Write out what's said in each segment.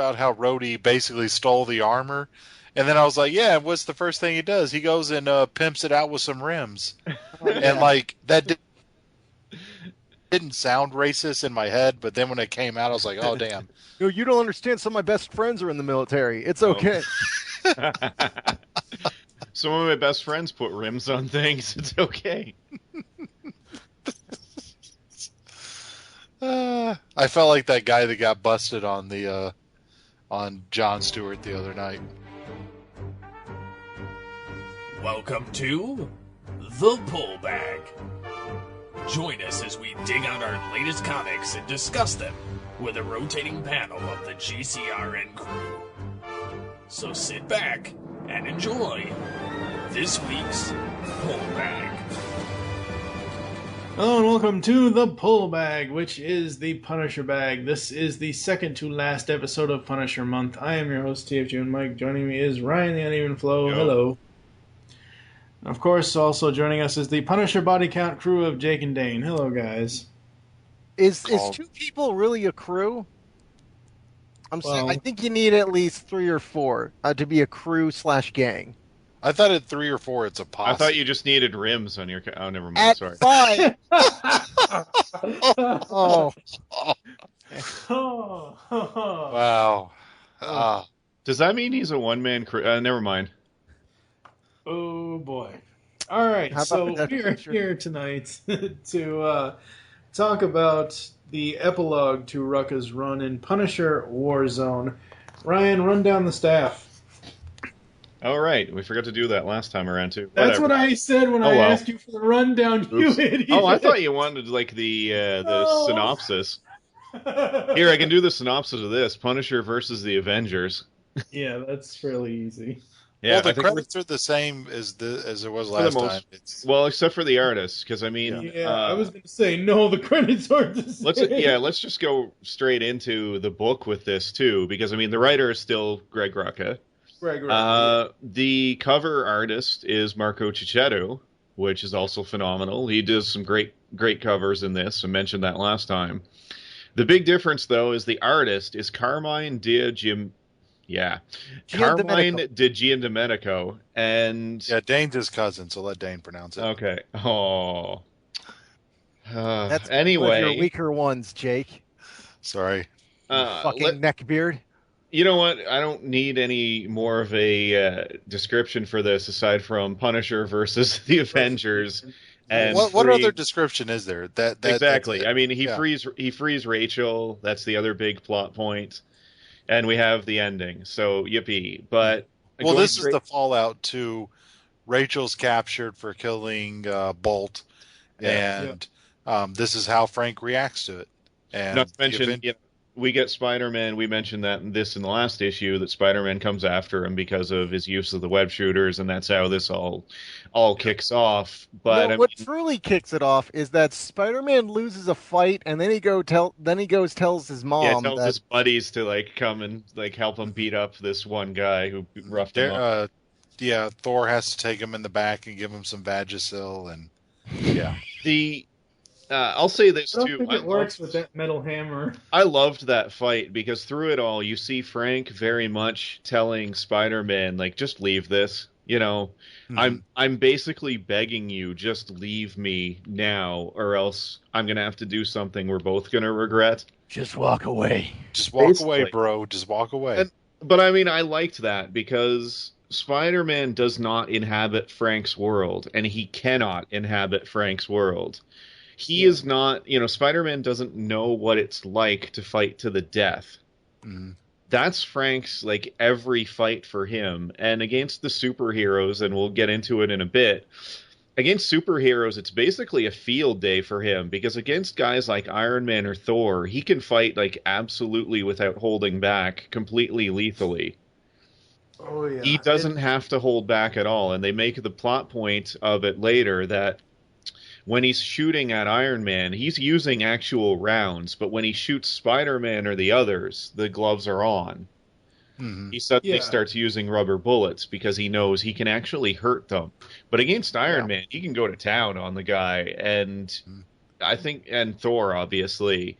about how Rhodey basically stole the armor. And then I was like, yeah, what's the first thing he does? He goes and pimps it out with some rims. And like that didn't sound racist in my head, but then when it came out, I was like, oh, damn. You don't understand. Some of my best friends are in the military. It's okay. Some of my best friends put rims on things. It's okay. I felt like that guy that got busted on the on Jon Stewart the other night. Welcome to The Pull Bag. Join us as we dig out our latest comics and discuss them with a rotating panel of the GCRN crew. So sit back and enjoy this week's Pull Bag. Hello and welcome to The Pull Bag, which is the Punisher Bag. This is the second to last episode of Punisher Month. I am your host, TFG and Mike. Joining me is Ryan the Uneven Flow. Yo. Hello. Of course, also joining us is the Punisher Body Count crew of Jake and Dane. Hello, guys. Is two people really a crew? I think you need at least 3 or 4 to be a crew/gang. I thought at 3 or 4 it's a posse. I thought you just needed rims on your... Oh, never mind. At Sorry. 5. Oh. Wow. Does that mean he's a one-man crew? Never mind. Oh, boy. All right, so we're here tonight to talk about the epilogue to Rucka's run in Punisher WarZone. Ryan, run down the staff. All right, we forgot to do that last time around, too. That's what I said when I asked you for the rundown, you idiot. Oh, I thought you wanted, like, the synopsis. Here, I can do the synopsis of this. Punisher versus the Avengers. Yeah, that's fairly easy. Yeah, well, the credits are the same as it was last time. Well, except for the artists, because, I mean... Yeah, I was going to say, no, the credits aren't the same. Let's just go straight into the book with this, too, because, I mean, the writer is still Greg Rucka. The cover artist is Marco Cicchetto, which is also phenomenal. He does some great covers in this. I mentioned that last time. The big difference, though, is the artist is Carmine Di Giandomenico, and Dane's his cousin, so let Dane pronounce it. Okay. Oh. That's anyway, one of your weaker ones, Jake. Sorry. Fucking neckbeard. You know what? I don't need any more of a description for this aside from Punisher versus the Avengers. And what other description is there? Exactly. I mean, he frees Rachel. That's the other big plot point. And we have the ending. So yippee! But this is the fallout to Rachel's captured for killing Bolt, and this is how Frank reacts to it. And not to mention, we get Spider-Man. We mentioned that in the last issue that Spider-Man comes after him because of his use of the web shooters, and that's how this all kicks off. But what truly kicks it off is that Spider-Man loses a fight, and then he tells his mom, tells his buddies to come and help him beat up this one guy who roughed him up. Thor has to take him in the back and give him some Vagisil, and I'll say this too. I don't think it works with that metal hammer. I loved that fight because through it all, you see Frank very much telling Spider-Man, just leave this. I'm basically begging you, just leave me now, or else I'm gonna have to do something we're both gonna regret. Just walk away. Just walk away, bro. Just walk away. But I mean, I liked that because Spider-Man does not inhabit Frank's world, and he cannot inhabit Frank's world. He is not, Spider-Man doesn't know what it's like to fight to the death. Mm-hmm. That's Frank's, every fight for him. And against the superheroes, and we'll get into it in a bit, against superheroes, it's basically a field day for him, because against guys like Iron Man or Thor, he can fight, absolutely without holding back, completely lethally. Oh, yeah. He doesn't have to hold back at all, and they make the plot point of it later that when he's shooting at Iron Man, he's using actual rounds, but when he shoots Spider-Man or the others, the gloves are on. Mm-hmm. He suddenly starts using rubber bullets because he knows he can actually hurt them. But against Iron Man, he can go to town on the guy, and I think, and Thor, obviously.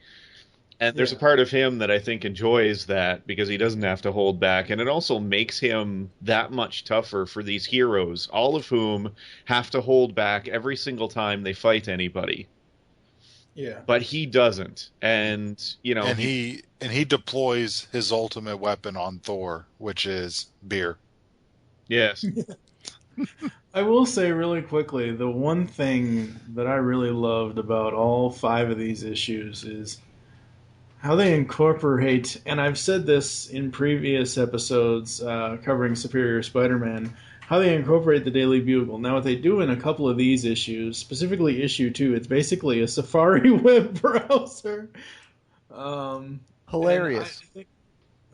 And there's a part of him that I think enjoys that because he doesn't have to hold back. And it also makes him that much tougher for these heroes, all of whom have to hold back every single time they fight anybody. Yeah. But he doesn't. And, you know... And he deploys his ultimate weapon on Thor, which is beer. Yes. I will say really quickly, the one thing that I really loved about all 5 of these issues is how they incorporate, and I've said this in previous episodes covering Superior Spider-Man, how they incorporate the Daily Bugle. Now, what they do in a couple of these issues, specifically issue 2, it's basically a Safari web browser. Hilarious.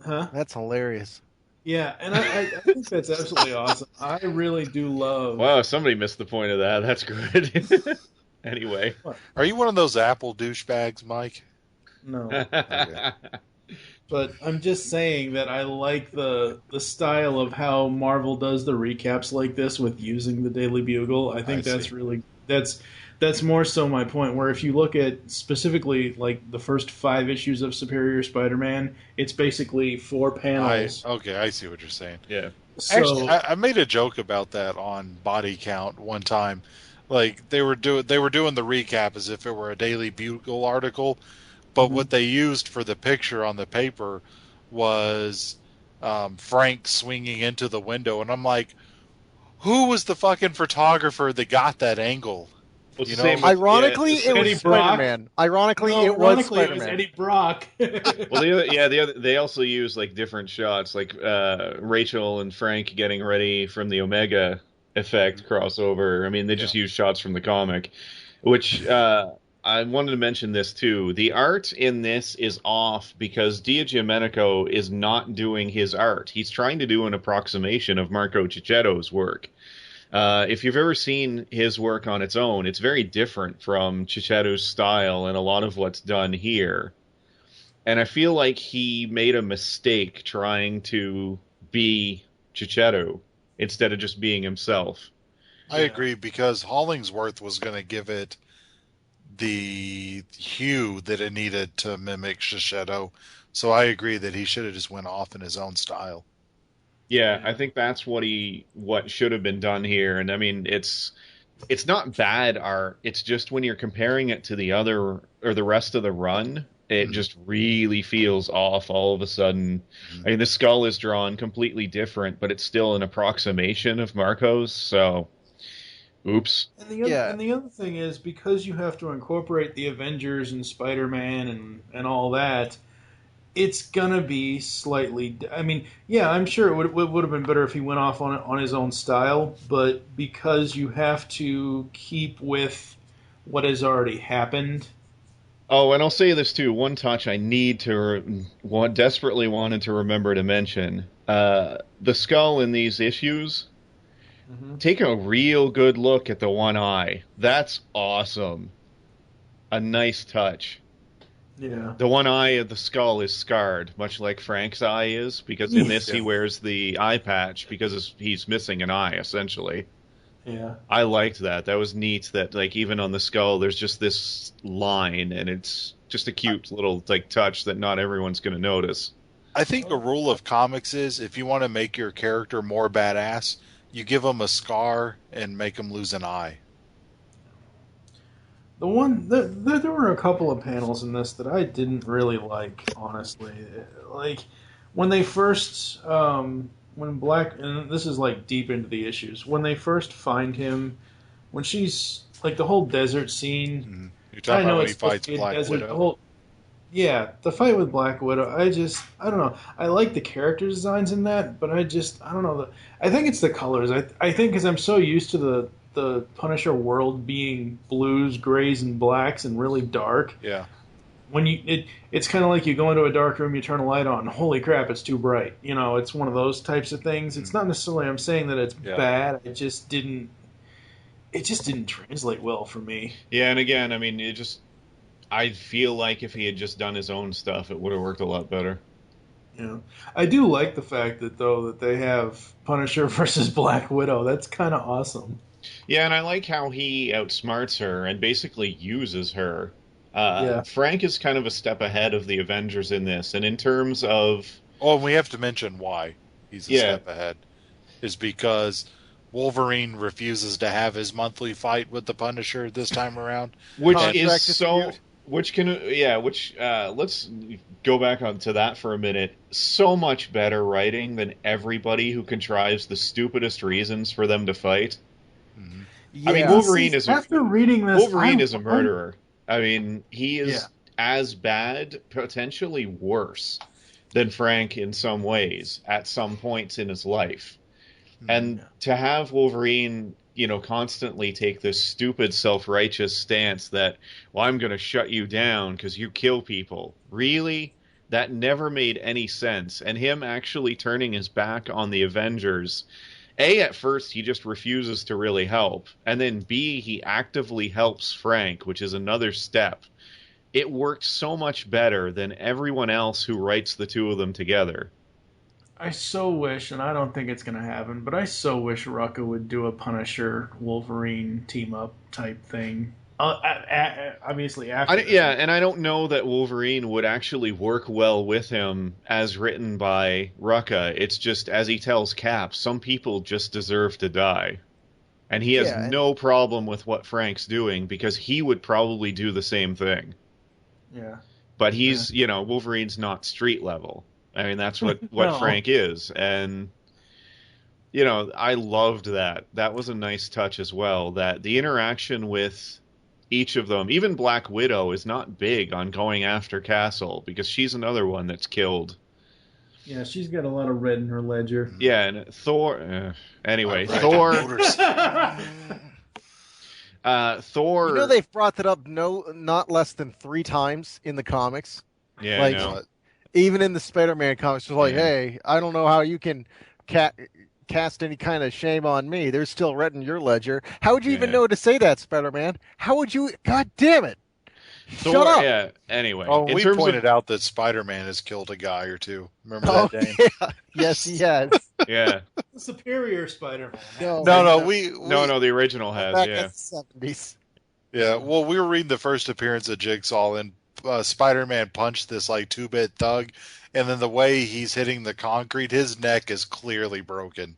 Huh? That's hilarious. Yeah, and I think that's absolutely awesome. I really do love... Wow, somebody missed the point of that. That's good. Anyway. What? Are you one of those Apple douchebags, Mike? No. Okay. But I'm just saying that I like the style of how Marvel does the recaps like this with using the Daily Bugle. I think that's really that's more so my point. Where if you look at specifically like the first 5 issues of Superior Spider-Man, it's basically 4 panels. I see what you're saying. Yeah. So, Actually, I made a joke about that on Body Count one time. Like they were doing the recap as if it were a Daily Bugle article. But what they used for the picture on the paper was Frank swinging into the window. And I'm like, who was the fucking photographer that got that angle? Well, You know? Ironically, it was Spider-Man. Ironically, it was Spider-Man. It was Eddie Brock. Well, they also use like different shots, like Rachel and Frank getting ready from the Omega Effect crossover. I mean, they just use shots from the comic, which... I wanted to mention this too. The art in this is off because Diagiomenico is not doing his art. He's trying to do an approximation of Marco Cicchetto's work. If you've ever seen his work on its own, it's very different from Cicchetto's style and a lot of what's done here. And I feel like he made a mistake trying to be Cicchetto instead of just being himself. I agree, because Hollingsworth was going to give it the hue that it needed to mimic Cicchetto. So I agree that he should have just went off in his own style. Yeah, I think that's what should have been done here. And I mean, it's not bad art. It's just when you're comparing it to the other or the rest of the run, it just really feels off all of a sudden. I mean, the skull is drawn completely different, but it's still an approximation of Marco's. So, oops. And the other thing is, because you have to incorporate the Avengers and Spider-Man and all that, it's gonna be slightly... I mean, yeah, I'm sure it would have been better if he went off on his own style, but because you have to keep with what has already happened... Oh, and I'll say this too, one touch I need to... desperately wanted to remember to mention. The skull in these issues... Take a real good look at the one eye. That's awesome. A nice touch. Yeah. The one eye of the skull is scarred, much like Frank's eye is, because in this he wears the eye patch because he's missing an eye, essentially. Yeah. I liked that. That was neat that, like, even on the skull there's just this line, and it's just a cute little, like, touch that not everyone's going to notice. I think the rule of comics is, if you want to make your character more badass, you give them a scar and make them lose an eye. The one there were a couple of panels in this that I didn't really like, honestly. Like when they first when Black, and this is like deep into the issues, when they first find him, when she's like the whole desert scene. You're talking about when he fights Black Widow. The fight with Black Widow. I don't know. I like the character designs in that, but I don't know. I think it's the colors. I think because I'm so used to the Punisher world being blues, grays, and blacks, and really dark. Yeah. When it's kind of like you go into a dark room, you turn a light on. Holy crap! It's too bright. You know, it's one of those types of things. It's not necessarily I'm saying that it's bad. It just didn't translate well for me. Yeah, and again, I mean, I feel like if he had just done his own stuff, it would have worked a lot better. Yeah, I do like the fact that they have Punisher versus Black Widow. That's kind of awesome. Yeah, and I like how he outsmarts her and basically uses her. Frank is kind of a step ahead of the Avengers in this, and in terms of... Oh, and we have to mention why he's a step ahead. Is because Wolverine refuses to have his monthly fight with the Punisher this time around. Let's go back onto that for a minute. So much better writing than everybody who contrives the stupidest reasons for them to fight. Mm-hmm. Yeah. I mean, Wolverine is a murderer. I mean, he is as bad, potentially worse, than Frank in some ways at some points in his life. And to have Wolverine, constantly take this stupid self-righteous stance that, well, I'm going to shut you down because you kill people. Really? That never made any sense. And him actually turning his back on the Avengers, A, at first he just refuses to really help. And then B, he actively helps Frank, which is another step. It worked so much better than everyone else who writes the two of them together. I so wish, and I don't think it's going to happen, but I so wish Rucka would do a Punisher Wolverine team up type thing. Obviously, after. And I don't know that Wolverine would actually work well with him as written by Rucka. It's just, as he tells Cap, some people just deserve to die. And he has no problem with what Frank's doing because he would probably do the same thing. Yeah. But he's, Wolverine's not street level. I mean, that's what Frank is. And, I loved that. That was a nice touch as well, that the interaction with each of them, even Black Widow, is not big on going after Castle, because she's another one that's killed. Yeah, she's got a lot of red in her ledger. Yeah, and Thor... anyway, Thor... Thor... they've brought that up not less than 3 times in the comics. Yeah, I know. Even in the Spider-Man comics, it's like, hey, I don't know how you can cast any kind of shame on me. There's still red in your ledger. How would you even know to say that, Spider-Man? How would you? God damn it! Shut up. Yeah. Anyway, we pointed out that Spider-Man has killed a guy or two. Remember that, Dane? Yeah. Yes, he has. Yeah. The superior Spider-Man. No, the original has. Back in the 70s. Yeah. Well, we were reading the first appearance of Jigsaw, and Spider-Man punched this 2-bit thug, and then the way he's hitting the concrete, his neck is clearly broken,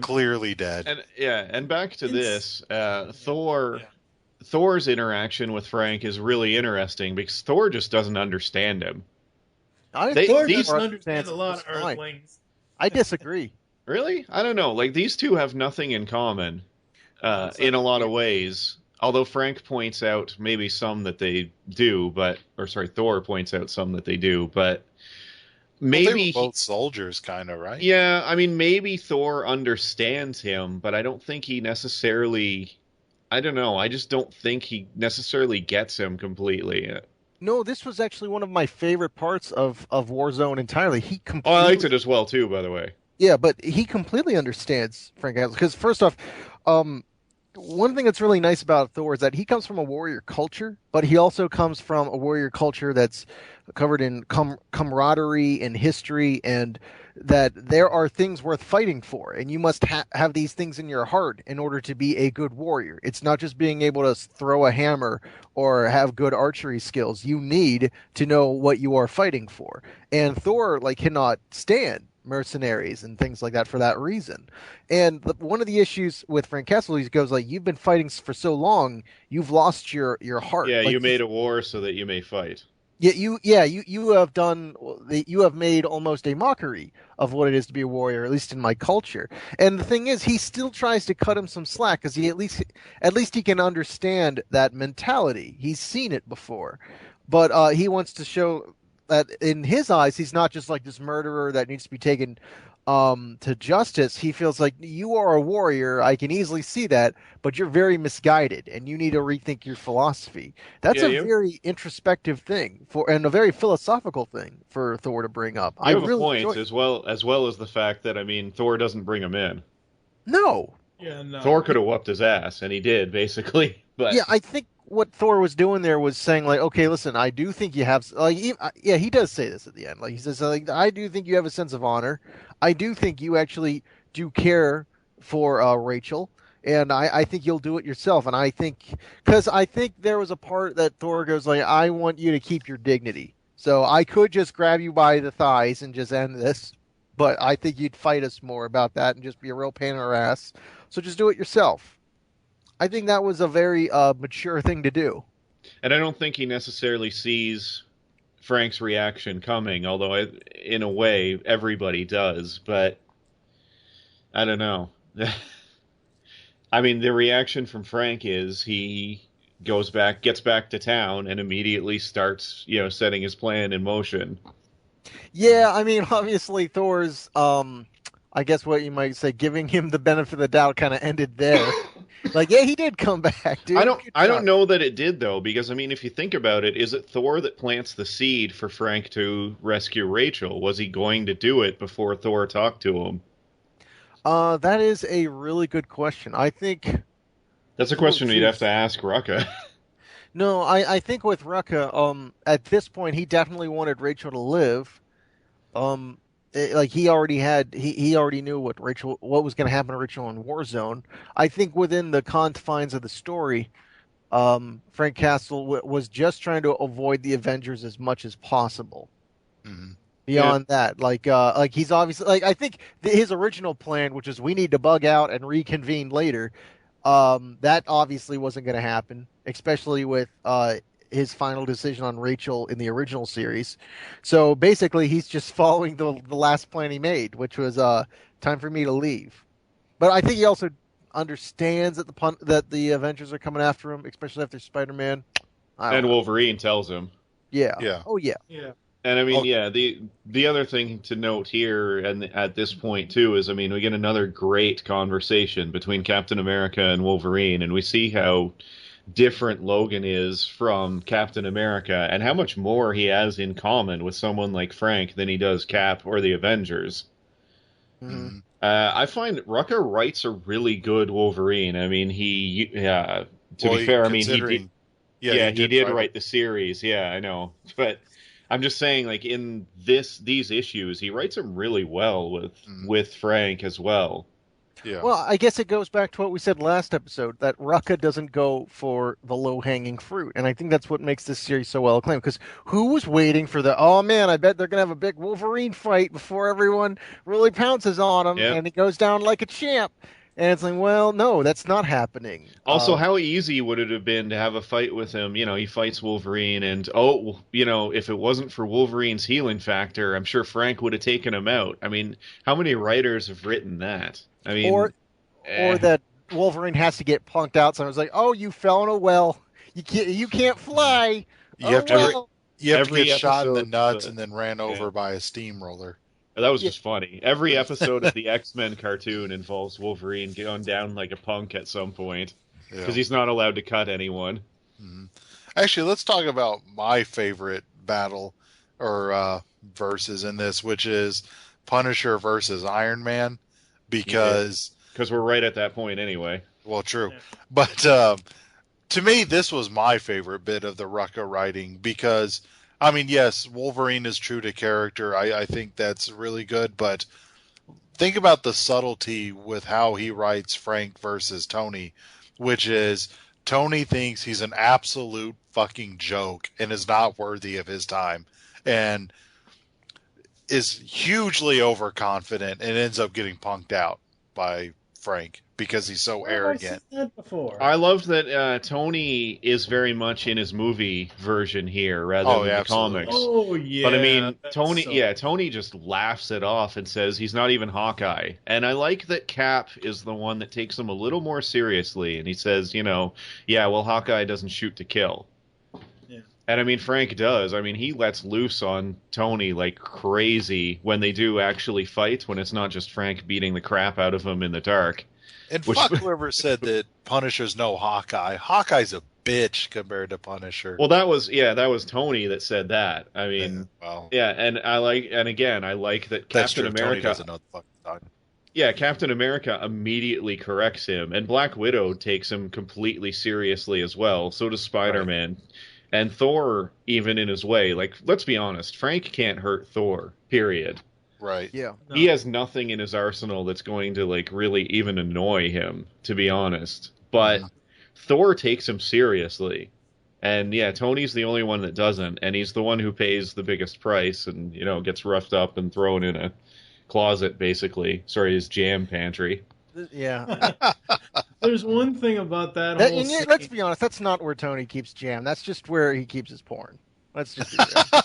clearly dead. And back to this, Thor's interaction with Frank is really interesting because Thor just doesn't understand him. Thor doesn't understand a lot of Earthlings. I disagree. Really? I don't know. These two have nothing in common in a lot of ways. Although Frank points out maybe some that they do, Thor points out some that they do, but maybe they were both soldiers, kind of, right? Yeah, I mean, maybe Thor understands him, but I don't think he necessarily. I don't know. I just don't think he necessarily gets him completely. No, this was actually one of my favorite parts of WarZone entirely. I liked it as well too, by the way. Yeah, but he completely understands Frank Castle because first off, one thing that's really nice about Thor is that he comes from a warrior culture, but he also comes from a warrior culture that's covered in camaraderie and history, and that there are things worth fighting for, and you must have these things in your heart in order to be a good warrior. It's not just being able to throw a hammer or have good archery skills. You need to know what you are fighting for. And Thor cannot stand mercenaries and things like that for that reason. And one of the issues with Frank Castle, he goes you've been fighting for so long, you've lost your heart. Yeah, you made a war so that you may fight. You have made almost a mockery of what it is to be a warrior, at least in my culture. And the thing is, he still tries to cut him some slack because he at least he can understand that mentality. He's seen it before, but he wants to show that in his eyes, he's not just this murderer that needs to be taken to justice. He feels like you are a warrior. I can easily see that, but you're very misguided, and you need to rethink your philosophy. That's a very introspective thing and a very philosophical thing for Thor to bring up. I have a point as well as the fact that Thor doesn't bring him in. No. Yeah, no. Thor could have whooped his ass, and he did basically. But yeah, I think what Thor was doing there was saying okay, listen, I do think you have he does say this at the end. He says I do think you have a sense of honor. I do think you actually do care for Rachel. And I think you'll do it yourself. And I think, because I think there was a part that Thor goes like, I want you to keep your dignity. So I could just grab you by the thighs and just end this. But I think you'd fight us more about that and just be a real pain in our ass. So just do it yourself. I think that was a very mature thing to do. And I don't think he necessarily sees Frank's reaction coming, although in a way everybody does. But I don't know. I mean, the reaction from Frank is he gets back to town, and immediately starts, setting his plan in motion. Yeah, I mean, obviously Thor's, I guess what you might say, giving him the benefit of the doubt kind of ended there. Like, yeah, he did come back, dude. I don't know that it did, though, because, I mean, if you think about it, is it Thor that plants the seed for Frank to rescue Rachel? Was he going to do it before Thor talked to him? That is a really good question. I think that's a question we'd have to ask Rucka. No, I think with Rucka, at this point, he definitely wanted Rachel to live. He already knew what was going to happen to Rachel in WarZone. I think within the confines of the story, Frank Castle was just trying to avoid the Avengers as much as possible. Mm-hmm. Beyond that, he's obviously I think his original plan, which is we need to bug out and reconvene later, that obviously wasn't going to happen, especially with his final decision on Rachel in the original series. So basically, he's just following the last plan he made, which was time for me to leave. But I think he also understands that the Avengers are coming after him, especially after Spider-Man. And Wolverine tells him. Yeah. Yeah. Oh yeah. Yeah. And I mean, the other thing to note here, and at this point too, is, I mean, we get another great conversation between Captain America and Wolverine, and we see how different Logan is from Captain America, and how much more he has in common with someone like Frank than he does Cap or the Avengers. Mm-hmm. I find Rucka writes a really good Wolverine. I mean, he did write the series. Yeah, I know, but I'm just saying, like, in these issues, he writes them really well with Frank as well. Yeah. Well, I guess it goes back to what we said last episode, that Rucka doesn't go for the low-hanging fruit. And I think that's what makes this series so well acclaimed. Because who was waiting for oh man, I bet they're going to have a big Wolverine fight before everyone really pounces on him, and he goes down like a champ. And it's like, well, no, that's not happening. Also, how easy would it have been to have a fight with him? He fights Wolverine, and, if it wasn't for Wolverine's healing factor, I'm sure Frank would have taken him out. I mean, how many writers have written that? I mean, or that Wolverine has to get punked out. So I was like, oh, you fell in a well. You can't fly. You have to get shot in the episode, nuts and then ran over by a steamroller. That was just funny. Every episode of the X-Men cartoon involves Wolverine going down like a punk at some point, because he's not allowed to cut anyone. Mm-hmm. Actually, let's talk about my favorite battle or versus in this, which is Punisher versus Iron Man, because we're right at that point anyway. Well, true. Yeah. But to me, this was my favorite bit of the Rucka writing, because I mean, yes, Wolverine is true to character. I think that's really good, but think about the subtlety with how he writes Frank versus Tony, which is Tony thinks he's an absolute fucking joke and is not worthy of his time, and is hugely overconfident and ends up getting punked out by Frank because he's so arrogant. I loved that Tony is very much in his movie version here rather than the comics. Oh yeah. But I mean, Tony just laughs it off and says he's not even Hawkeye. And I like that Cap is the one that takes him a little more seriously, and he says, Hawkeye doesn't shoot to kill. Yeah. And I mean, Frank does. I mean, he lets loose on Tony like crazy when they do actually fight, when it's not just Frank beating the crap out of him in the dark. And fuck whoever said that Punisher's no Hawkeye. Hawkeye's a bitch compared to Punisher. Well, that was Tony that said that. I mean, and I like that Captain America Tony doesn't know the fucking talking. Yeah, Captain America immediately corrects him, and Black Widow takes him completely seriously as well. So does Spider-Man. Right. And Thor, even in his way, like, let's be honest, Frank can't hurt Thor, period. Right. Yeah. He has nothing in his arsenal that's going to like really even annoy him, to be honest. But Thor takes him seriously. And yeah, Tony's the only one that doesn't, and he's the one who pays the biggest price and, gets roughed up and thrown in a closet, basically. Sorry, his jam pantry. Yeah. There's one thing about that whole And scene. let's be honest, that's not where Tony keeps jam. That's just where he keeps his porn. Let's just be real.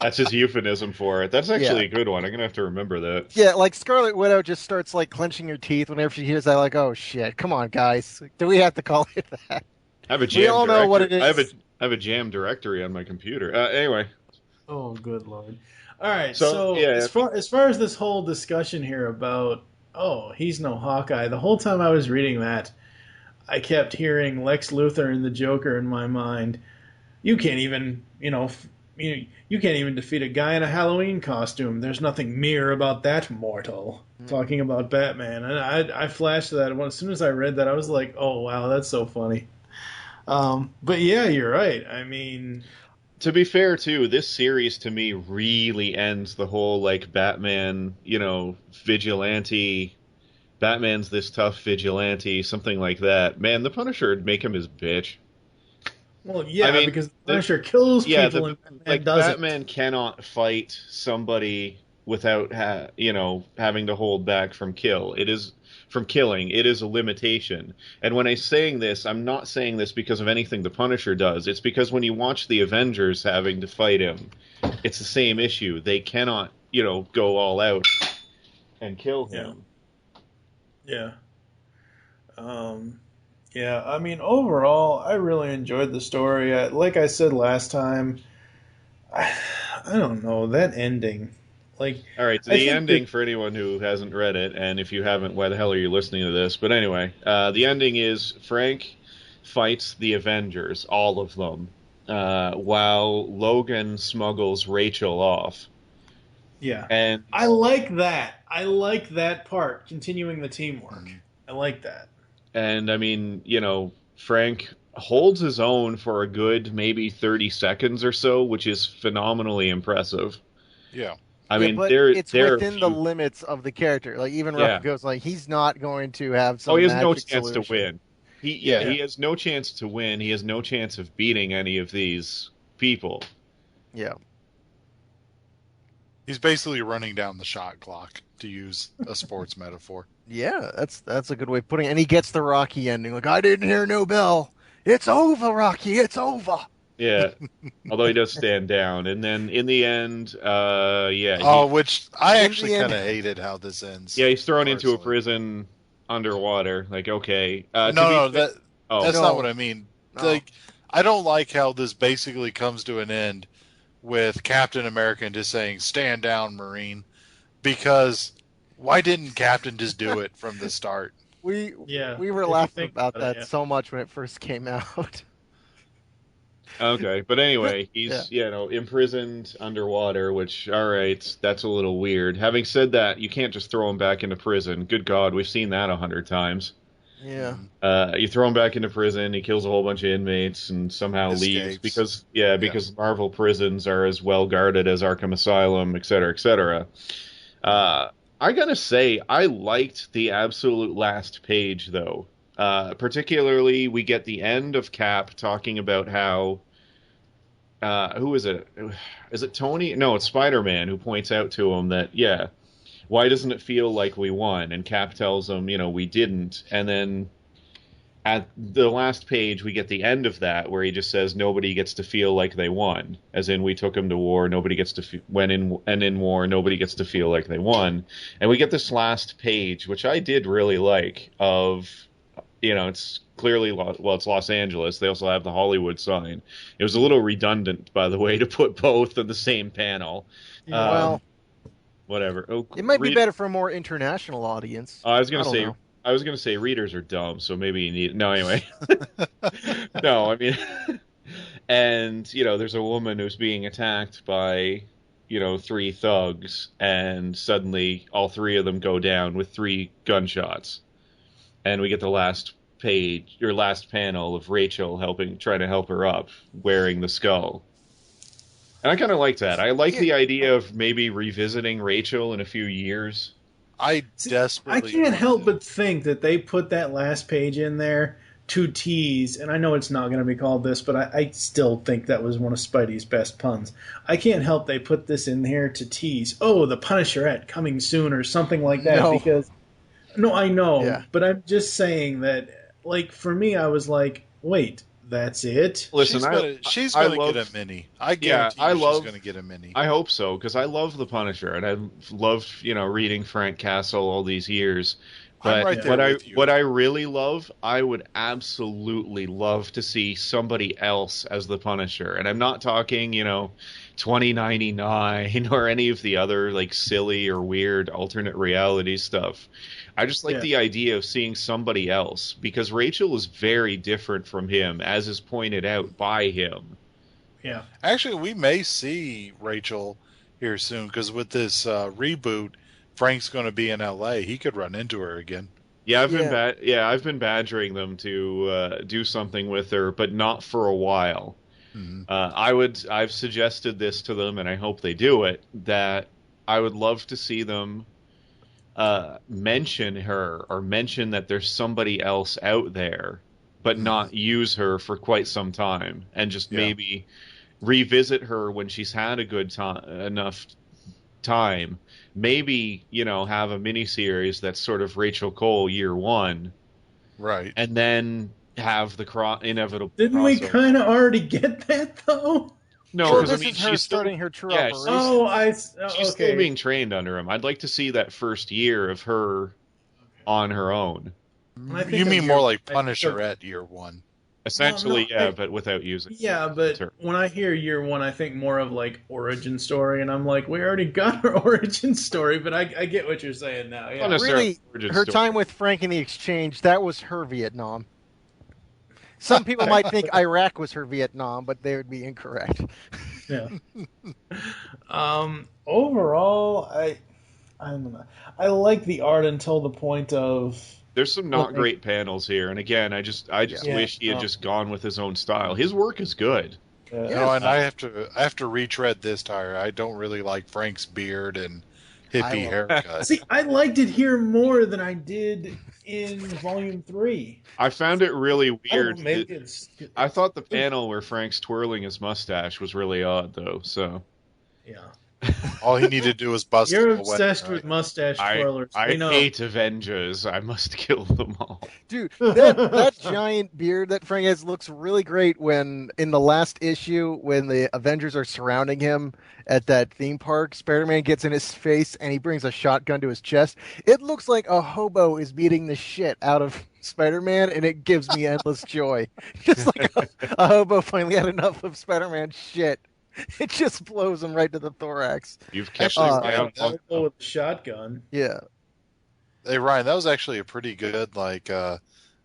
That's his euphemism for it. That's actually a good one. I'm going to have to remember that. Yeah, like Scarlet Widow just starts like clenching her teeth whenever she hears that, like, oh shit, come on, guys. Do we have to call it that? I have a jam we all know what it is. I have a jam directory on my computer. Anyway. Oh, good lord. All right, so yeah. as far as this whole discussion here about, oh, he's no Hawkeye, the whole time I was reading that, I kept hearing Lex Luthor and the Joker in my mind. You can't even, you can't even defeat a guy in a Halloween costume. There's nothing mere about that mortal. Talking about Batman. And I flashed that. As soon as I read that, I was like, oh, wow, that's so funny. But yeah, you're right. I mean... To be fair, too, this series to me really ends the whole, like, Batman, vigilante... Batman's this tough vigilante, something like that. Man, the Punisher would make him his bitch. Well, yeah, because the Punisher kills people and Batman cannot fight somebody without having to hold back from killing. It is a limitation. And when I'm saying this, I'm not saying this because of anything the Punisher does. It's because when you watch the Avengers having to fight him, it's the same issue. They cannot, go all out and kill him. Yeah. Yeah, I mean, overall, I really enjoyed the story. Like I said last time, I don't know, that ending. Like, all right, so the ending, for anyone who hasn't read it, and if you haven't, why the hell are you listening to this? But anyway, the ending is Frank fights the Avengers, all of them, while Logan smuggles Rachel off. Yeah. And I like that. I like that part, continuing the teamwork. I like that. And, I mean, Frank holds his own for a good maybe 30 seconds or so, which is phenomenally impressive. Yeah. I mean, but it's within the limits of the character. Like, even Rucka goes, like, he's not going to have some he has no magic chance solution. to win. He has no chance to win. He has no chance of beating any of these people. Yeah. He's basically running down the shot clock, to use a sports metaphor. Yeah, that's a good way of putting it. And he gets the Rocky ending. Like, I didn't hear no bell. It's over, Rocky. It's over. Yeah. Although he does stand down. And then in the end, which I actually kind of hated how this ends. Yeah, he's thrown into a prison underwater. Like, okay. That's not what I mean. No. Like, I don't like how this basically comes to an end with Captain America just saying, "Stand down, Marine," because why didn't Captain just do it from the start? We were laughing about that so much when it first came out. Okay, but anyway, he's imprisoned underwater, which, all right, that's a little weird. Having said that, you can't just throw him back into prison. Good God, we've seen that 100 times. Yeah. You throw him back into prison, he kills a whole bunch of inmates and somehow leaves because Marvel prisons are as well guarded as Arkham Asylum, et cetera, et cetera. I gotta say, I liked the absolute last page, though. Particularly, we get the end of Cap talking about how... who is it? Is it Tony? No, it's Spider-Man who points out to him that, why doesn't it feel like we won? And Cap tells him, we didn't. And then at the last page, we get the end of that where he just says nobody gets to feel like they won. As in, we took them to war, nobody gets to in war, nobody gets to feel like they won. And we get this last page, which I did really like, of, it's clearly, it's Los Angeles. They also have the Hollywood sign. It was a little redundant, by the way, to put both in the same panel. Whatever. Oh, it might be better for a more international audience. I was going to say readers are dumb, so maybe you need... No, anyway. No, I mean... And, there's a woman who's being attacked by, 3 thugs, and suddenly all 3 of them go down with 3 gunshots. And we get the last panel of Rachel trying to help her up, wearing the skull. And I kind of like that. I like the idea of maybe revisiting Rachel in a few years. I can't help but think that they put that last page in there to tease, and I know it's not going to be called this, but I still think that was one of Spidey's best puns. I can't help they put this in here to tease, the Punisherette coming soon or something like that. Because I know, but I'm just saying that, like, for me, I was like, wait, that's it? Listen, she's going to get a mini. I guarantee she's going to get a mini. I hope so, because I love the Punisher, and I've loved, reading Frank Castle all these years. But I'm right there with you. What I really love, I would absolutely love to see somebody else as the Punisher. And I'm not talking, 2099 or any of the other, like, silly or weird alternate reality stuff. I just like the idea of seeing somebody else, because Rachel is very different from him, as is pointed out by him. Yeah. Actually, we may see Rachel here soon, because with this reboot, Frank's going to be in L.A. He could run into her again. Yeah, I've been badgering them to do something with her, but not for a while. Mm-hmm. I've suggested this to them, and I hope they do it, that I would love to see them mention her, or mention that there's somebody else out there, but not use her for quite some time, and just maybe revisit her when she's had a good enough time. Maybe, have a miniseries that's sort of Rachel Cole year one. Right. And then have the inevitable Didn't crossover. we kind of already get that, though? No, because this is her starting her true operation. She's still being trained under him. I'd like to see that first year of her on her own. You mean more like Punisher at year one? Essentially, but without using. Yeah, but when I hear year one, I think more of like origin story, and I'm like, we already got her origin story, but I get what you're saying now. Yeah. Really, her time with Frank in the Exchange, that was her Vietnam. Some people might think Iraq was her Vietnam, but they would be incorrect. Yeah. Overall, I like the art until the point of. There's some not great panels here, and again, I just wish he had just gone with his own style. His work is good. And I have to retread this tire. I don't really like Frank's beard and hippie haircut. See, I liked it here more than I did in Volume 3. I found it really weird. I thought the panel where Frank's twirling his mustache was really odd, though. So, yeah. All he needed to do was bust You're him away. obsessed with mustache twirlers. I hate Avengers. I must kill them all. Dude, that giant beard that Frank has looks really great when, in the last issue, when the Avengers are surrounding him at that theme park, Spider-Man gets in his face and he brings a shotgun to his chest. It looks like a hobo is beating the shit out of Spider-Man, and it gives me endless joy. Just like a hobo finally had enough of Spider-Man's shit. It just blows him right to the thorax. You've kept Ryan with the shotgun. Yeah. Hey Ryan, that was actually a pretty good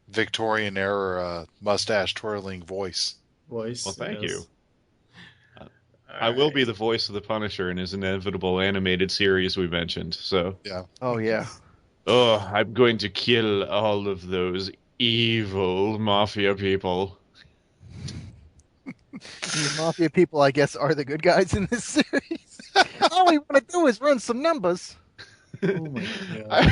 Victorian era mustache twirling voice. Well, thank you. I will be the voice of the Punisher in his inevitable animated series we mentioned. So yeah. Oh yeah. Oh, I'm going to kill all of those evil mafia people. The mafia people, I guess, are the good guys in this series. All we want to do is run some numbers. Oh my God.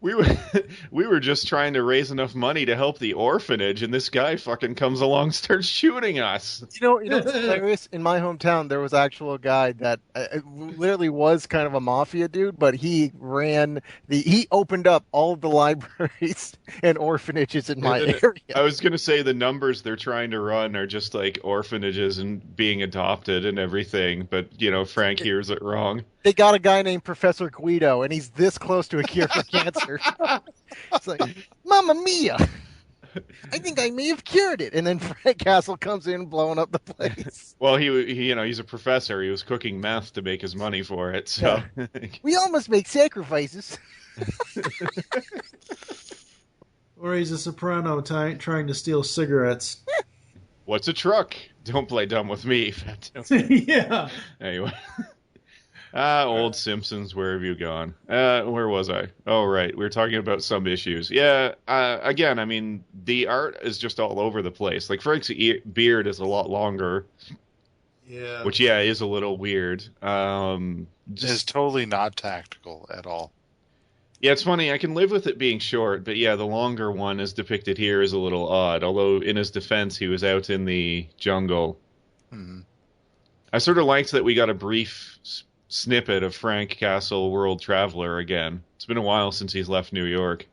We were just trying to raise enough money to help the orphanage, and this guy fucking comes along and starts shooting us. You know what's hilarious? In my hometown, there was actual guy that literally was kind of a mafia dude, but he opened up all of the libraries and orphanages in my area. I was going to say the numbers they're trying to run are just like orphanages and being adopted and everything, but, Frank hears it wrong. They got a guy named Professor Guido, and he's this close to a cure for cancer. It's like, Mamma Mia! I think I may have cured it. And then Frank Castle comes in blowing up the place. Well, he's a professor. He was cooking meth to make his money for it. So we all must make sacrifices. Or he's a soprano trying to steal cigarettes. What's a truck? Don't play dumb with me. Yeah. Anyway. Old Simpsons, where have you gone? Where was I? Oh, right. We were talking about some issues. Yeah, again, I mean, the art is just all over the place. Like, Frank's beard is a lot longer. Yeah. Which, is a little weird. It's totally not tactical at all. Yeah, it's funny. I can live with it being short, but the longer one as depicted here is a little odd. Although, in his defense, he was out in the jungle. Mm-hmm. I sort of liked that we got a brief snippet of Frank Castle, World Traveler, again. It's been a while since he's left New York.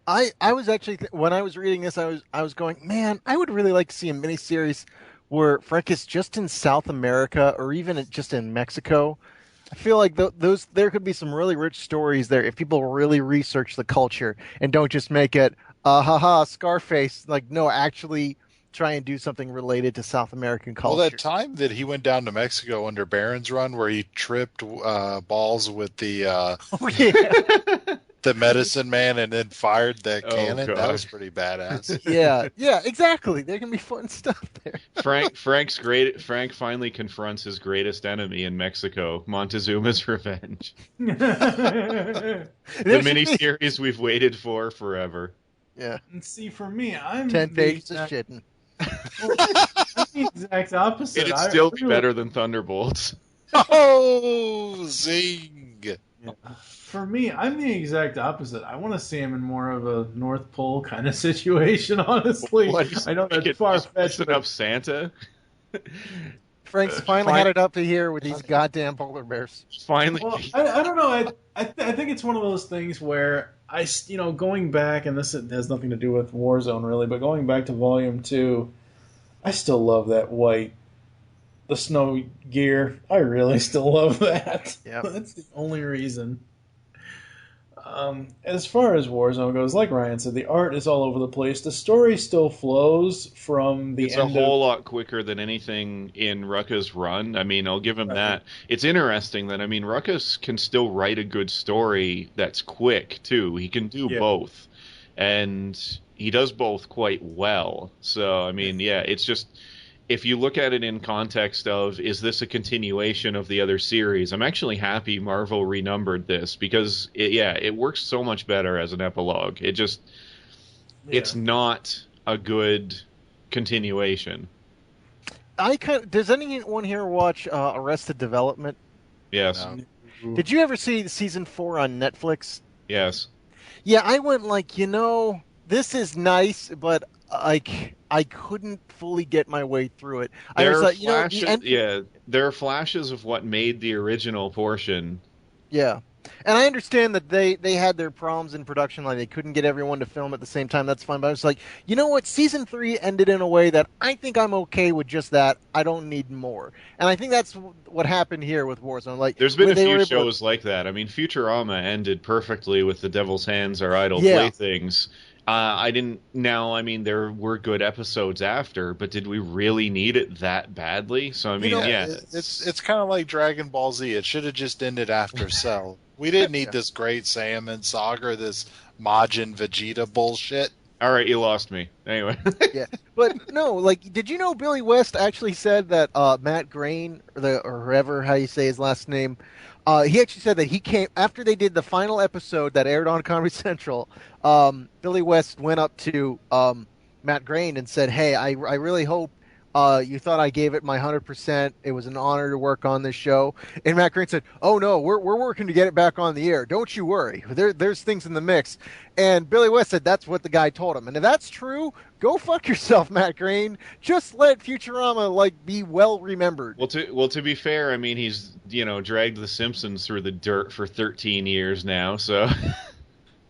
I was actually when I was reading this, I was going, man, I would really like to see a miniseries where Frank is just in South America or even just in Mexico. I feel like there could be some really rich stories there if people really research the culture and don't just make it Scarface. Like, no, actually try and do something related to South American culture. Well, that time that he went down to Mexico under Baron's Run, where he tripped balls with the the medicine man and then fired that cannon, that was pretty badass. Yeah, exactly. There can be fun stuff there. Frank finally confronts his greatest enemy in Mexico, Montezuma's Revenge. The miniseries we've waited for forever. Yeah. And see, for me, I'm 10 pages of shitting. I'm the exact opposite. It'd still be better than Thunderbolts. Oh, zing! Yeah. For me, I'm the exact opposite. I want to see him in more of a North Pole kind of situation, honestly. I know that's far-fetched. Up Santa? Frank's finally had it up to here with these goddamn polar bears. Finally. Well, I don't know. I think it's one of those things where going back, and this has nothing to do with Warzone really, but going back to Volume 2, I still love that the snow gear. I really still love that. Yep. That's the only reason. As far as Warzone goes, like Ryan said, the art is all over the place. The story still flows from the It's a whole lot quicker than anything in Rucka's run. I mean, I'll give him that. It's interesting that, Rucka can still write a good story that's quick, too. He can do both. And he does both quite well. So, it's just... If you look at it in context of, is this a continuation of the other series, I'm actually happy Marvel renumbered this because, it works so much better as an epilogue. It just, it's not a good continuation. Does anyone here watch Arrested Development? Yes. No. Did you ever see season 4 on Netflix? Yes. Yeah, I went this is nice, but I couldn't fully get my way through it. There are flashes of what made the original portion. Yeah. And I understand that they had their problems in production, like they couldn't get everyone to film at the same time. That's fine. But I was like, you know what? Season 3 ended in a way that I think I'm okay with just that. I don't need more. And I think that's what happened here with Warzone. Like, there's been a few shows like that. Futurama ended perfectly with The Devil's Hands Are Idle Playthings. There were good episodes after, but did we really need it that badly? So, It's kind of like Dragon Ball Z. It should have just ended after Cell. We didn't need this great Saiyaman saga or this Majin Vegeta bullshit. All right, you lost me. Anyway. Yeah, but no, did you know Billy West actually said that Matt Groening, or whoever, how you say his last name, he actually said that he came after they did the final episode that aired on Comedy Central. Billy West went up to Matt Groening and said, "Hey, I really hope you thought I gave it my 100%. It was an honor to work on this show." And Matt Groening said, "Oh no, we're working to get it back on the air. Don't you worry. There's things in the mix." And Billy West said that's what the guy told him. And if that's true, go fuck yourself, Matt Groening. Just let Futurama be well remembered. Well, to be fair, he's dragged The Simpsons through the dirt for 13 years now. So.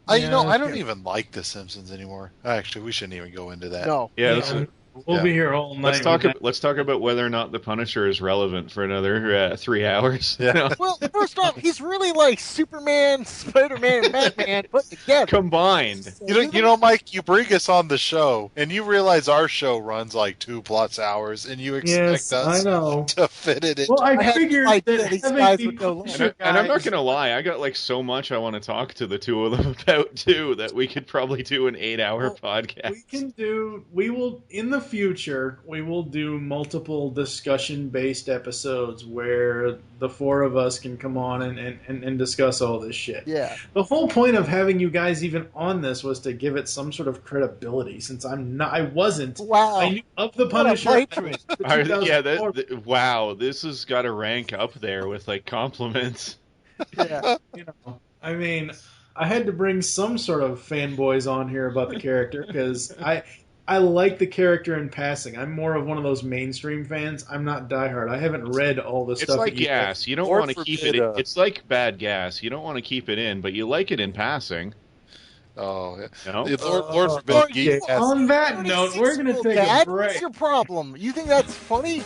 I don't even like The Simpsons anymore. Actually, we shouldn't even go into that. No. Yeah. We'll be here all night. Let's talk about whether or not the Punisher is relevant for another 3 hours. Yeah. Well, first off, he's really like Superman, Spider-Man, and Batman put together. Combined. You know, Mike, you bring us on the show, and you realize our show runs like 2+ hours, and you expect us to fit it in. Well, I figured that these guys would go long. And I'm not going to lie, I got so much I want to talk to the two of them about, too, that we could probably do an 8-hour podcast. We will, in the future, we will do multiple discussion-based episodes where the four of us can come on and discuss all this shit. Yeah. The whole point of having you guys even on this was to give it some sort of credibility, since I wasn't. Wow. I knew of the Punisher. Wow, this has got to rank up there with like compliments. Yeah. I mean, I had to bring some sort of fanboys on here about the character because I like the character in passing. I'm more of one of those mainstream fans. I'm not diehard. I haven't read all the stuff. It's like gas. You don't want to keep it in. It's like bad gas. You don't want to keep it in, but you like it in passing. Oh, yeah. No? Lord forbid geek has... On that note, we're going to take a break. What's your problem? You think that's funny?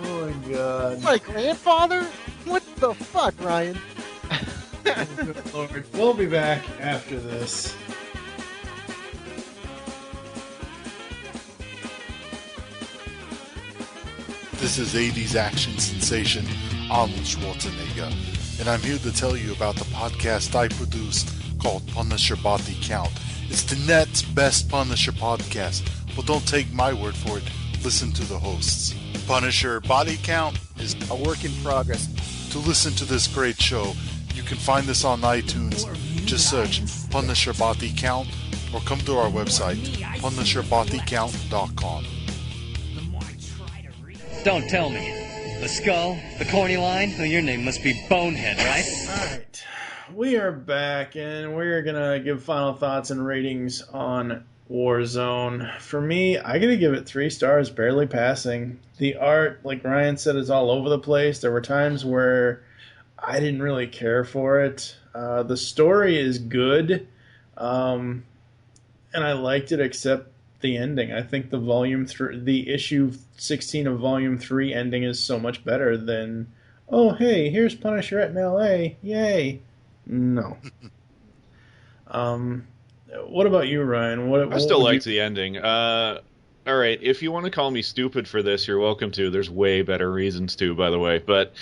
Oh, my God. My grandfather? What the fuck, Ryan? Good Lord. We'll be back after this. This is 80s action sensation Arnold Schwarzenegger, and I'm here to tell you about the podcast I produce called Punisher Body Count. It's the net's best Punisher podcast, but don't take my word for it. Listen to the hosts. Punisher Body Count is a work in progress. To listen to this great show, you can find this on iTunes. Just search Punisher Body Count or come to our website, PunisherBodyCount.com. Don't tell me. The skull? The corny line? Oh, your name must be Bonehead, right? Alright. We are back, and we're gonna give final thoughts and ratings on Warzone. For me, I gotta give it 3 stars, barely passing. The art, like Ryan said, is all over the place. There were times where I didn't really care for it. The story is good, and I liked it except the ending. I think the issue 16 of Volume 3 ending is so much better than, oh, hey, here's Punisher at in L.A., yay. No. What about you, Ryan? I still liked the ending. All right, if you want to call me stupid for this, you're welcome to. There's way better reasons to, by the way. But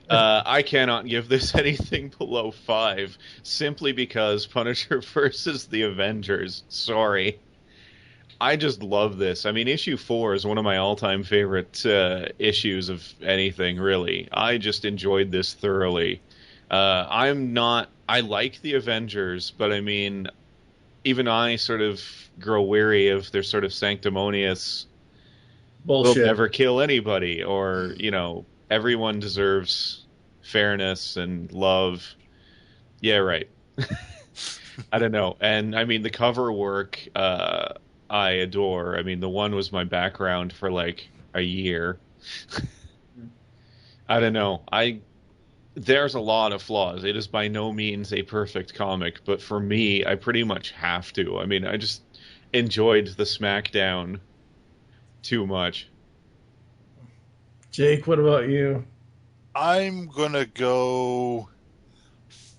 I cannot give this anything below 5, simply because Punisher versus the Avengers. Sorry. I just love this. I mean, issue 4 is one of my all-time favorite issues of anything, really. I just enjoyed this thoroughly. I like the Avengers, but I mean, even I sort of grow weary of their sort of sanctimonious bullshit. We'll never kill anybody, or, everyone deserves fairness and love. Yeah, right. I don't know. And, I mean, the cover work, I adore. I mean, the one was my background for like a year. I don't know. There's a lot of flaws. It is by no means a perfect comic, but for me, I pretty much have to. I mean, I just enjoyed the SmackDown too much. Jake, what about you? I'm gonna go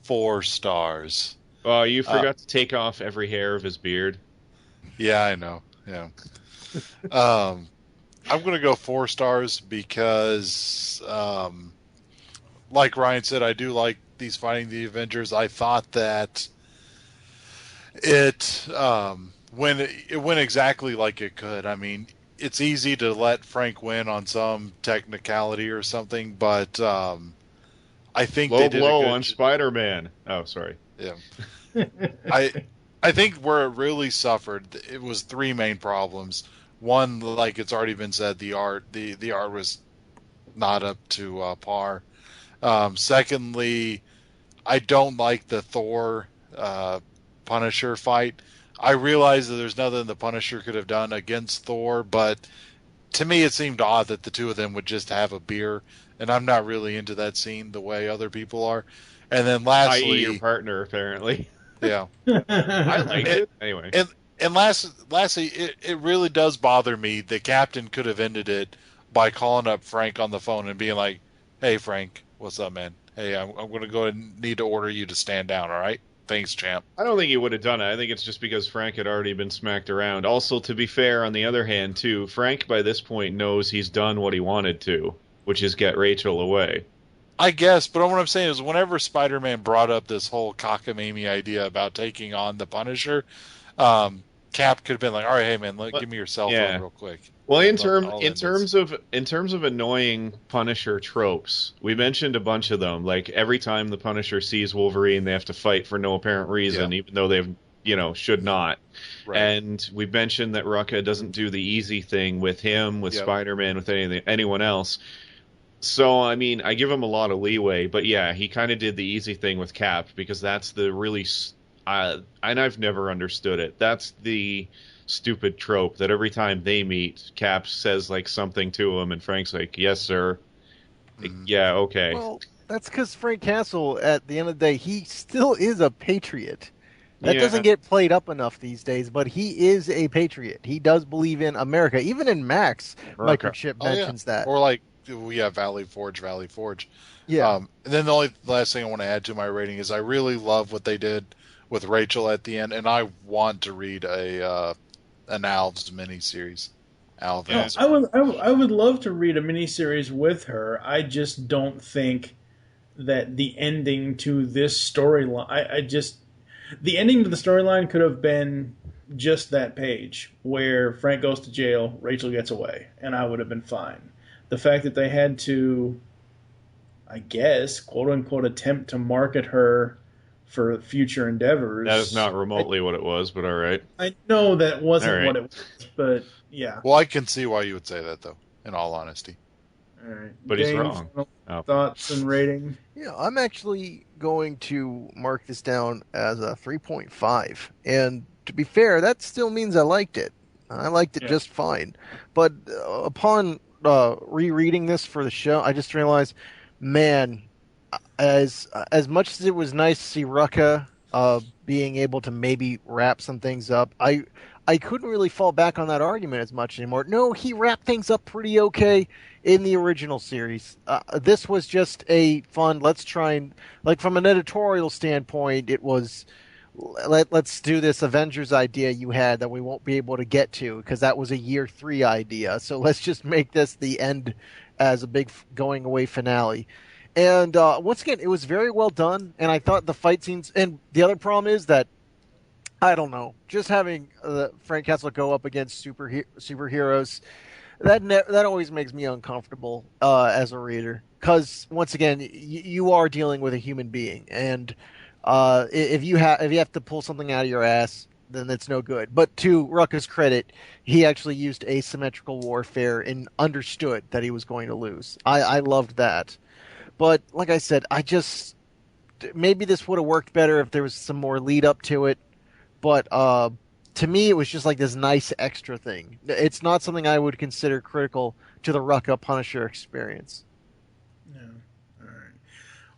4 stars. Oh, you forgot to take off every hair of his beard. Yeah, I know. Yeah. I'm going to go 4 stars because, like Ryan said, I do like these fighting the Avengers. I thought that it went exactly like it could. I mean, it's easy to let Frank win on some technicality or something, but I think they did blow on Spider-Man. Oh, sorry. Yeah. I think where it really suffered, it was 3 main problems. One, like it's already been said, the art. The art was not up to par. Secondly, I don't like the Thor Punisher fight. I realize that there's nothing the Punisher could have done against Thor, but to me it seemed odd that the two of them would just have a beer, and I'm not really into that scene the way other people are. And then lastly... i.e. your partner, apparently. Yeah. I like it. Anyway. And lastly, it really does bother me that Captain could have ended it by calling up Frank on the phone and being like, hey, Frank, what's up, man? Hey, I'm going to go and need to order you to stand down, all right? Thanks, champ. I don't think he would have done it. I think it's just because Frank had already been smacked around. Also, to be fair, on the other hand, too, Frank by this point knows he's done what he wanted to, which is get Rachel away. I guess, but what I'm saying is whenever Spider-Man brought up this whole cockamamie idea about taking on the Punisher, Cap could have been like, all right, hey man, give me your cell phone real quick. Well, in terms of annoying Punisher tropes, we mentioned a bunch of them. Like every time the Punisher sees Wolverine, they have to fight for no apparent reason, even though they've should not. Right. And we mentioned that Rucka doesn't do the easy thing with him, with Spider-Man, with anyone else. So I mean, I give him a lot of leeway, but yeah, he kind of did the easy thing with Cap because that's the really, and I've never understood it. That's the stupid trope that every time they meet, Cap says like something to him, and Frank's like, "Yes, sir." Yeah, okay. Well, that's because Frank Castle, at the end of the day, he still is a patriot. That doesn't get played up enough these days, but he is a patriot. He does believe in America. Even in Max, Microchip mentions that. Or like, Valley Forge. Yeah. And then the last thing I want to add to my rating is I really love what they did with Rachel at the end, and I want to read an Alves miniseries. Alves. I would love to read a miniseries with her. I just don't think that the ending to this storyline. The ending to the storyline could have been just that page where Frank goes to jail, Rachel gets away, and I would have been fine. The fact that they had to, I guess, quote unquote, attempt to market her for future endeavors. That is not remotely what it was, but all right. I know that wasn't what it was, but yeah. Well, I can see why you would say that, though, in all honesty. All right. But Dane, he's wrong. Thoughts and rating? Yeah, I'm actually going to mark this down as a 3.5. And to be fair, that still means I liked it. I liked it just fine. But upon rereading this for the show, I just realized, man, as much as it was nice to see Rucka being able to maybe wrap some things up, I couldn't really fall back on that argument as much anymore. No, he wrapped things up pretty okay in the original series. This was just a fun, let's try and, like, from an editorial standpoint, it was, let's do this Avengers idea you had that we won't be able to get to, because that was a year 3 idea. So let's just make this the end as a big going away finale. And once again, it was very well done, and I thought the fight scenes, and the other problem is that, I don't know, just having Frank Castle go up against superheroes, that always makes me uncomfortable as a reader, because once again, you are dealing with a human being, and if you have to pull something out of your ass, then it's no good. But to Rucka's credit, he actually used asymmetrical warfare and understood that he was going to lose. I loved that. But like I said, maybe this would have worked better if there was some more lead up to it. But to me, it was just like this nice extra thing. It's not something I would consider critical to the Rucka Punisher experience. No. All right.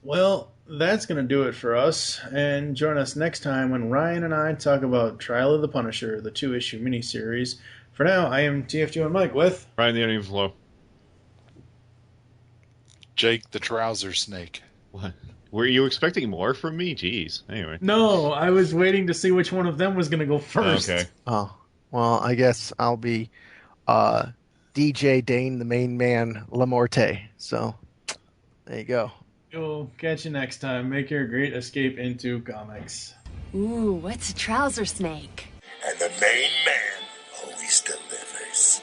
Well, that's going to do it for us. And join us next time when Ryan and I talk about Trial of the Punisher, the 2-issue miniseries. For now, I am TFG and Mike with Ryan the Onion Flow. Jake the Trouser Snake. What? Were you expecting more from me? Jeez. Anyway. No, I was waiting to see which one of them was going to go first. Okay. Oh, well, I guess I'll be DJ Dane, the main man, Lamorte. So, there you go. We'll catch you next time. Make your great escape into comics. Ooh, what's a trouser snake? And the main man always delivers.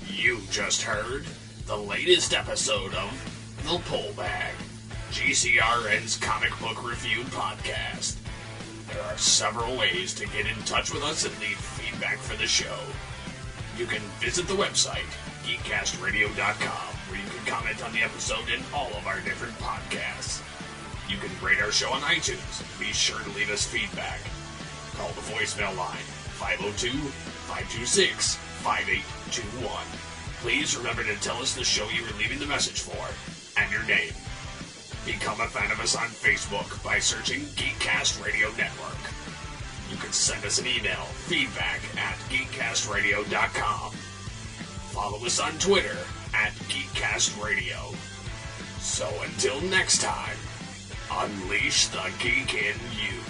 You just heard the latest episode of The Pullback, GCRN's comic book review podcast. There are several ways to get in touch with us and leave feedback for the show. You can visit the website, geekcastradio.com, where you can comment on the episode and all of our different podcasts. You can rate our show on iTunes. Be sure to leave us feedback. Call the voicemail line, 502-526-5821. Please remember to tell us the show you were leaving the message for, and your name. Become a fan of us on Facebook by searching Geekcast Radio Network. You can send us an email, feedback@geekcastradio.com. Follow us on Twitter @GeekCastRadio. So until next time, unleash the geek in you.